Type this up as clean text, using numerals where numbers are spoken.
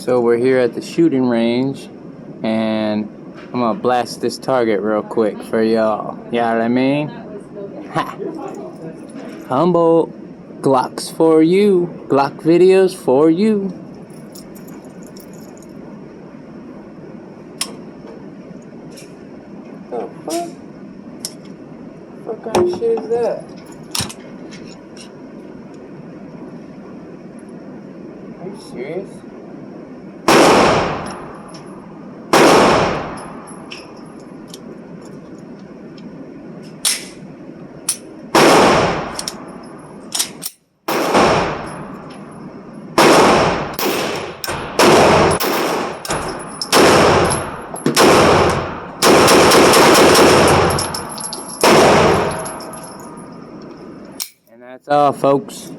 So we're here at the shooting range, and I'm gonna blast this target real quick for y'all. You know what I mean? Ha! Humble Glocks for you. Glock videos for you. The fuck? What kind of shit is that? Are you serious? And that's all, folks.